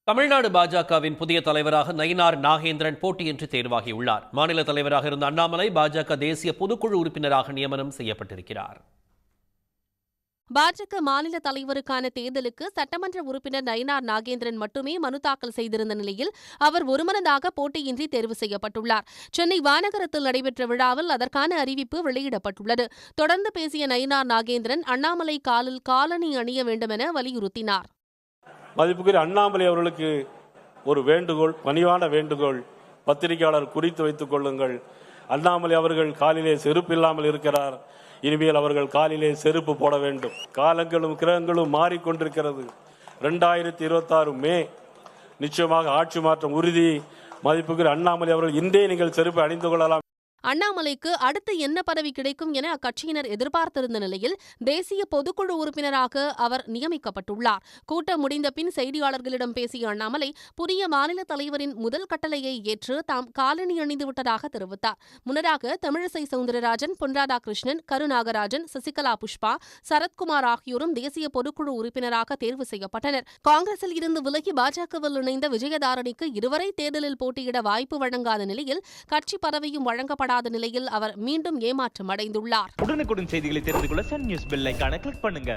தமிழ்நாடு பாஜகவின் புதிய தலைவராக நயினார் நாகேந்திரன் போட்டியின்றி தேர்வாகியுள்ளார். மாநில தலைவராக இருந்த அண்ணாமலை பாஜக தேசிய பொதுக்குழு உறுப்பினராக நியமனம் செய்யப்பட்டிருக்கிறார். பாஜக மாநில தலைவருக்கான தேர்தலுக்கு சட்டமன்ற உறுப்பினர் நயினார் நாகேந்திரன் மட்டுமே மனு தாக்கல் செய்திருந்த நிலையில் அவர் ஒருமனதாக போட்டியின்றி தேர்வு செய்யப்பட்டுள்ளார். சென்னை வானகரத்தில் நடைபெற்ற விழாவில் அதற்கான அறிவிப்பு வெளியிடப்பட்டுள்ளது. தொடர்ந்து பேசிய நயினார் நாகேந்திரன் அண்ணாமலை காலில் காலணி அணிய வேண்டுமென வலியுறுத்தினார். மதிப்புக்குரிய அண்ணாமலை அவர்களுக்கு ஒரு வேண்டுகோள், பணிவான வேண்டுகோள், பத்திரிகையாளர் குறித்து வைத்துக் கொள்ளுங்கள். அண்ணாமலை அவர்கள் காலிலே செருப்பு இல்லாமல் இருக்கிறார். இனிமேல் அவர்கள் காலிலே செருப்பு போட வேண்டும். காலங்களும் கிரகங்களும் மாறிக்கொண்டிருக்கிறது. 2026 மே நிச்சயமாக ஆட்சி மாற்றம் உறுதி. மதிப்புக்குரிய அண்ணாமலை அவர்கள் இன்றே நீங்கள் செருப்பு அணிந்து கொள்ளலாம். அண்ணாமலைக்கு அடுத்து என்ன பதவி கிடைக்கும் என அக்கட்சியினர் எதிர்பார்த்திருந்த நிலையில் தேசிய பொதுக்குழு உறுப்பினராக அவர் நியமிக்கப்பட்டுள்ளார். கூட்டம் முடிந்த பின் செய்தியாளர்களிடம் பேசிய அண்ணாமலை புதிய மாநில தலைவரின் முதல் கட்டளையை ஏற்று தாம் காலணி அணிந்துவிட்டதாக தெரிவித்தார். முன்னதாக தமிழிசை சவுந்தரராஜன், பொன் ராதாகிருஷ்ணன், கருநாகராஜன், சசிகலா புஷ்பா, சரத்குமார் ஆகியோரும் தேசிய பொதுக்குழு உறுப்பினராக தேர்வு செய்யப்பட்டனர். காங்கிரஸில் இருந்து விலகி பாஜகவில் இணைந்த விஜயதாரணிக்கு இருவரை தேர்தலில் போட்டியிட வாய்ப்பு வழங்காத நிலையில் கட்சி பதவியும் வழங்கப்படாத நிலையில் அவர் மீண்டும் ஏமாற்றம் அடைந்துள்ளார். உடனுக்குடன் செய்திகளை தெரிந்து கொள்ள சன் நியூஸ் பெல் ஐகானை கிளிக் பண்ணுங்க.